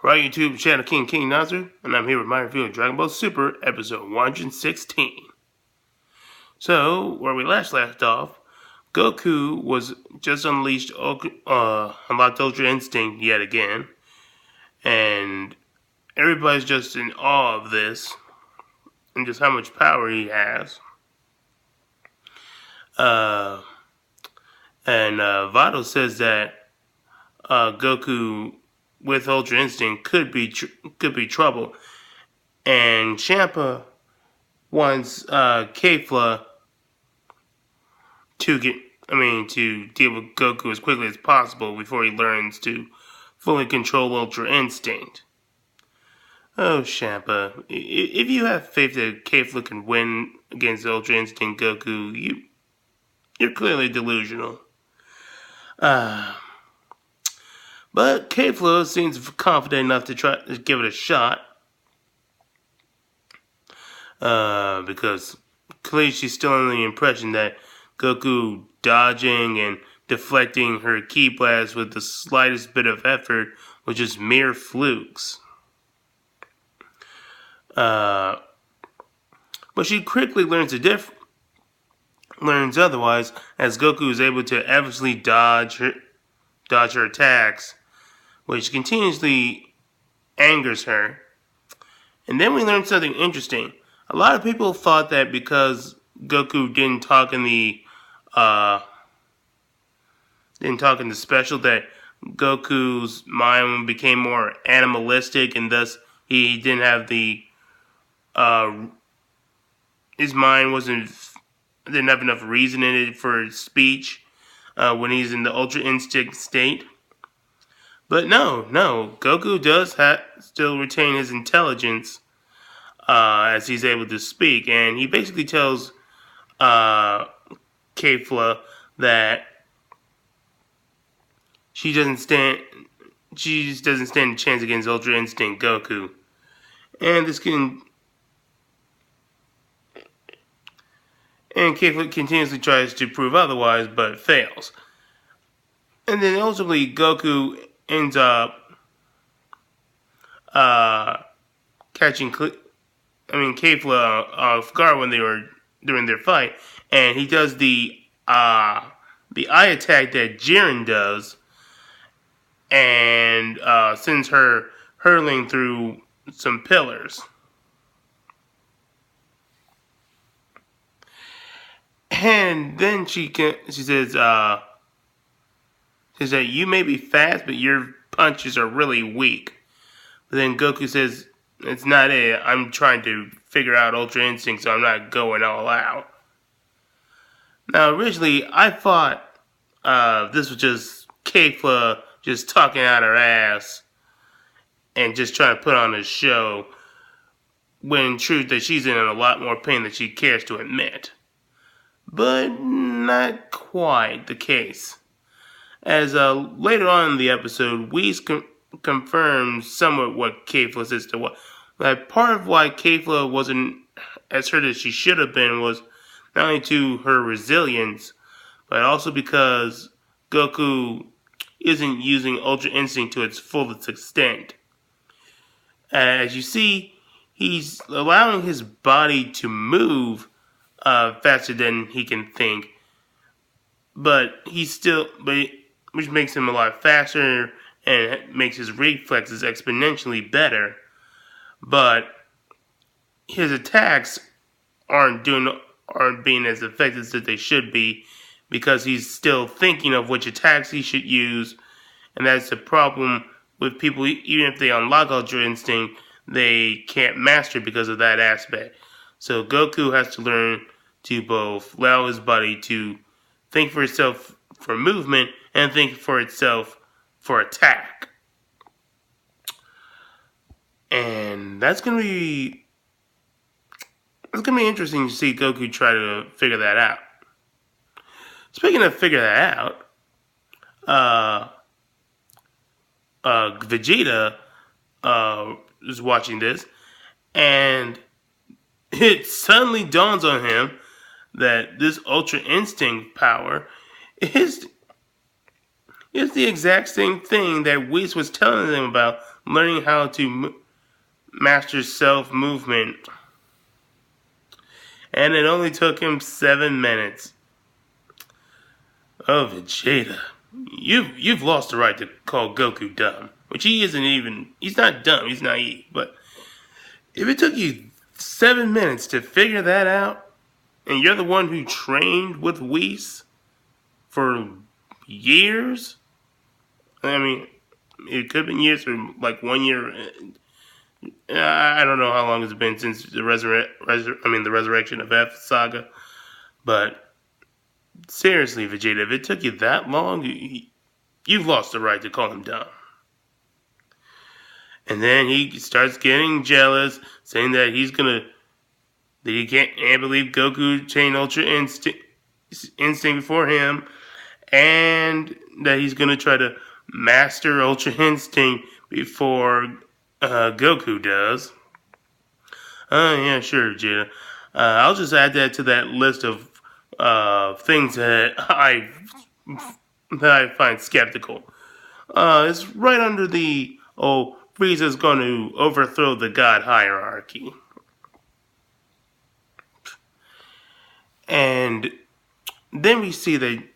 Right, YouTube channel King Nazar, and I'm here with my review of Dragon Ball Super, episode 116. So, where we last left off, Goku was just unleashed, unlocked Ultra Instinct yet again, and everybody's just in awe of this, and just how much power he has. Vado says that Goku with Ultra Instinct could be trouble, and Champa wants Kefla to deal with Goku as quickly as possible before he learns to fully control Ultra Instinct. Oh, Champa, if you have faith that Kefla can win against Ultra Instinct Goku, you're clearly delusional. But Kefla seems confident enough to try to give it a shot. Because clearly she's still under the impression that Goku dodging and deflecting her ki blast with the slightest bit of effort was just mere flukes. But she quickly learns otherwise, as Goku is able to effortlessly dodge her attacks, which continuously angers her. And then we learned something interesting. A lot of people thought that because Goku didn't talk in the special, that Goku's mind became more animalistic, and thus he didn't have his mind didn't have enough reason in it for speech when he's in the Ultra Instinct state. But no, Goku does still retain his intelligence as he's able to speak, and he basically tells Kefla that she just doesn't stand a chance against Ultra Instinct Goku, and Kefla continuously tries to prove otherwise, but fails. And then ultimately, Goku ends up catching Kefla off guard when they were during their fight, and he does the eye attack that Jiren does, and sends her hurtling through some pillars. And then she says that you may be fast, but your punches are really weak. But then Goku says, it's not it. I'm trying to figure out Ultra Instinct, so I'm not going all out. Now, originally, I thought this was just Kefla just talking out her ass and just trying to put on a show, when in truth that she's in a lot more pain than she cares to admit. But not quite the case, as later on in the episode, Whis confirms somewhat what Kefla's sister was. That part of why Kefla wasn't as hurt as she should have been was not only to her resilience, but also because Goku isn't using Ultra Instinct to its fullest extent. As you see, he's allowing his body to move faster than he can think, which makes him a lot faster and makes his reflexes exponentially better. But his attacks aren't being as effective as they should be, because he's still thinking of which attacks he should use, and that's the problem with people. Even if they unlock Ultra Instinct, they can't master it because of that aspect. So Goku has to learn to both allow his body to think for itself for movement and think for itself for attack. And that's gonna be interesting to see Goku try to figure that out. Speaking of figure that out, Vegeta is watching this, and it suddenly dawns on him that this Ultra Instinct power is It's the exact same thing that Whis was telling them about learning how to master self-movement. And it only took him 7 minutes. Oh, Vegeta. You've lost the right to call Goku dumb. Which he isn't even. He's not dumb, he's naive. But if it took you 7 minutes to figure that out, and you're the one who trained with Whis for years, I mean, it could have been years or like 1 year. I don't know how long it's been since the the resurrection of F saga, but seriously, Vegeta, if it took you that long, you've lost the right to call him dumb. And then he starts getting jealous, saying that he can't believe Goku chained Ultra Instinct before him, and that he's gonna try to master Ultra Instinct before Goku does. Yeah, sure, Vegeta. I'll just add that to that list of things that I find skeptical. It's right under the Frieza's going to overthrow the God hierarchy, and then we see that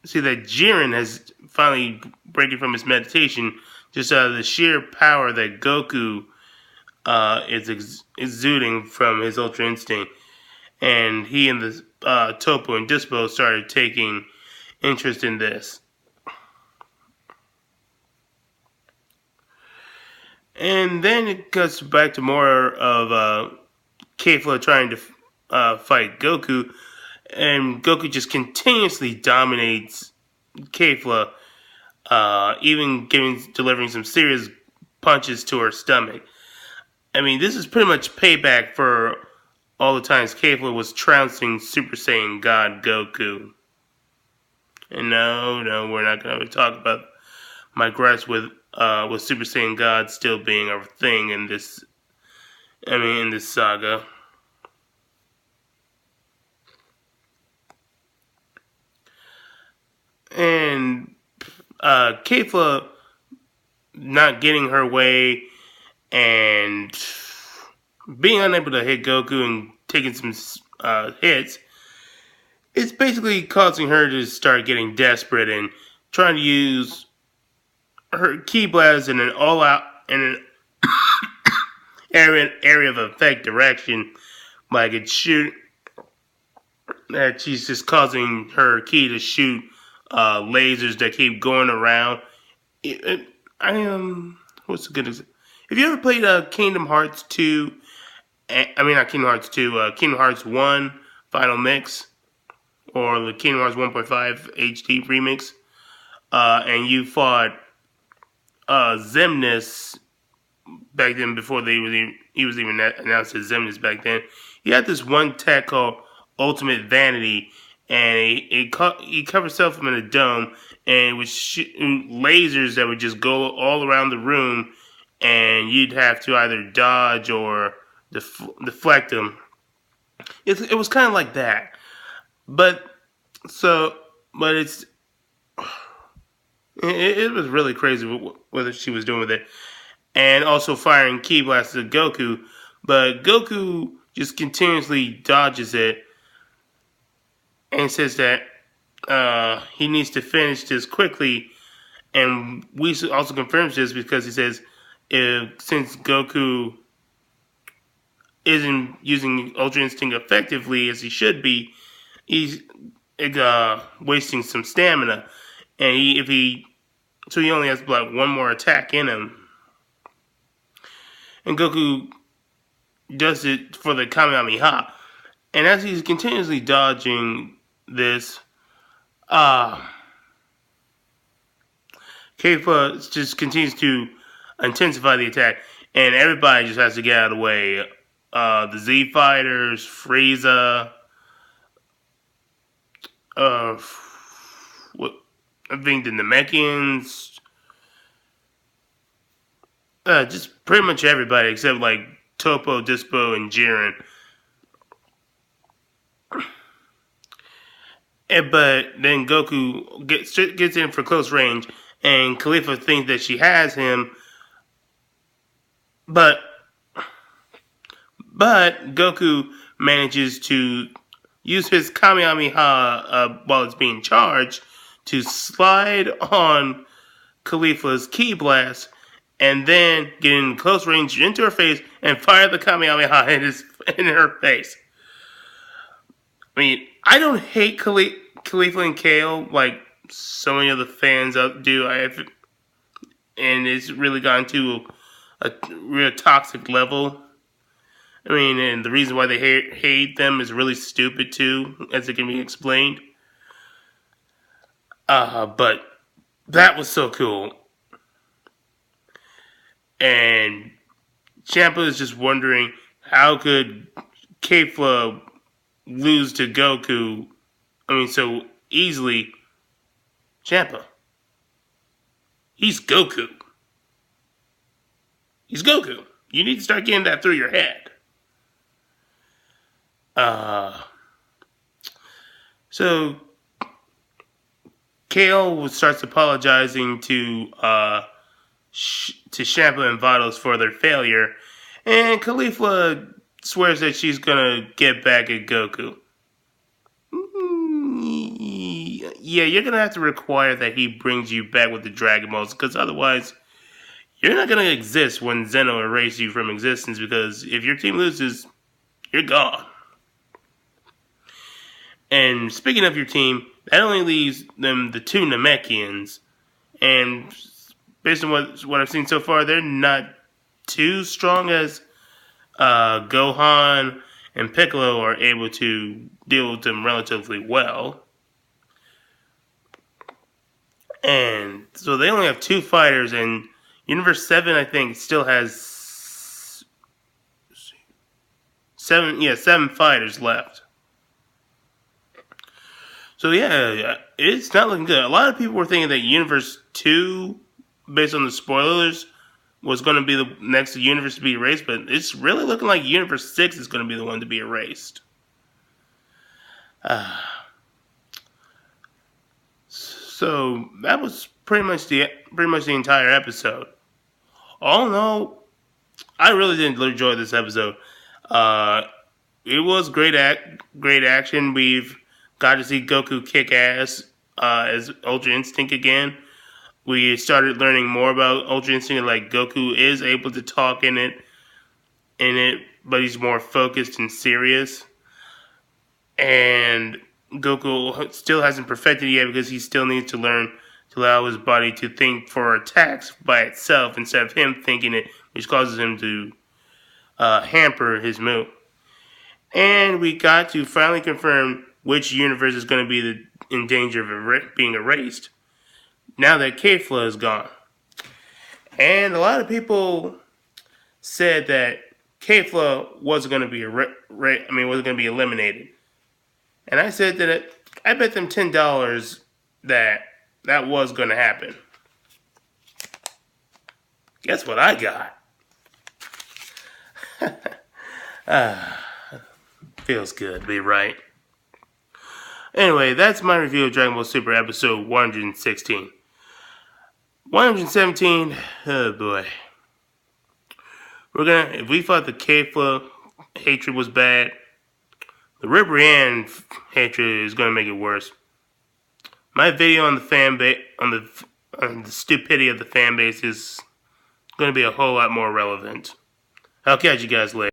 Jiren has finally breaking from his meditation just out of the sheer power that Goku is exuding from his Ultra Instinct, and he and the Topo and Dispo started taking interest in this. And then it cuts back to more of Kefla trying to fight Goku, and Goku just continuously dominates Kefla, even delivering some serious punches to her stomach. I mean, this is pretty much payback for all the times Kefla was trouncing Super Saiyan God Goku. And no, we're not going to talk about my gripes with Super Saiyan God still being a thing in this. In this saga. And Kefla not getting her way and being unable to hit Goku and taking some hits, it's basically causing her to start getting desperate and trying to use her Ki Blast in an all-out in an area of effect direction, like it shoot. That she's just causing her Ki to shoot lasers that keep going around. What's a good example? Have you ever played Kingdom Hearts 2? Not Kingdom Hearts 2, Kingdom Hearts 1 Final Mix, or the Kingdom Hearts 1.5 HD Remix, and you fought Xemnas back then before he was even announced as Xemnas back then. He had this one tech called Ultimate Vanity, and he covered himself in a dome, and it was lasers that would just go all around the room, and you'd have to either dodge or deflect them. It was kind of like that, but it was really crazy what she was doing with it, and also firing Ki Blasts at Goku, but Goku just continuously dodges it and says that he needs to finish this quickly, and we also confirms this because he says since Goku isn't using Ultra Instinct effectively as he should be, he's wasting some stamina, and so he only has like one more attack in him, and Goku does it for the Kamehameha, and as he's continuously dodging this, Kefla just continues to intensify the attack, and everybody just has to get out of the way. The Z Fighters, Frieza, I think the Namekians, just pretty much everybody except like Topo, Dispo, and Jiren. But then Goku gets in for close range, and Khalifa thinks that she has him, but Goku manages to use his Kamehameha while it's being charged to slide on Khalifa's ki blast, and then get in close range into her face and fire the Kamehameha in her face. I mean, I don't hate Khalifa and Kale like so many of the fans do. And it's really gotten to a real toxic level. I mean, and the reason why they hate them is really stupid too, as it can be explained. But that was so cool. And Champa is just wondering how could Kefla lose to Goku, so easily. Champa. He's Goku. He's Goku. You need to start getting that through your head. So Kale starts apologizing to Champa and Vados for their failure, and Khalifa swears that she's gonna get back at Goku. Yeah, you're gonna have to require that he brings you back with the Dragon Balls, because otherwise, you're not gonna exist when Zeno erases you from existence. Because if your team loses, you're gone. And speaking of your team, that only leaves them the two Namekians, and based on what I've seen so far, they're not too strong as Gohan and Piccolo are able to deal with them relatively well. And so they only have two fighters, and Universe 7, I think, still has seven fighters left. So yeah, it's not looking good. A lot of people were thinking that Universe 2, based on the spoilers, was going to be the next universe to be erased, but it's really looking like Universe 6 is going to be the one to be erased. So that was pretty much the entire episode. All in all, I really did enjoy this episode. It was great action. We've got to see Goku kick ass as Ultra Instinct again. We started learning more about Ultra Instinct, like Goku is able to talk in it, but he's more focused and serious. And Goku still hasn't perfected it yet because he still needs to learn to allow his body to think for attacks by itself instead of him thinking it, which causes him to hamper his move. And we got to finally confirm which universe is going to be in danger of being erased now that Kefla is gone. And a lot of people said that Kefla wasn't going to be wasn't going to be eliminated. And I said that I bet them $10 that was going to happen. Guess what I got? Feels good to be right. Anyway, that's my review of Dragon Ball Super episode 116. 117, oh boy. If we thought the Kefla hatred was bad, the Ribrianne hatred is going to make it worse. My video on the on the stupidity of the fan base is going to be a whole lot more relevant. I'll catch you guys later.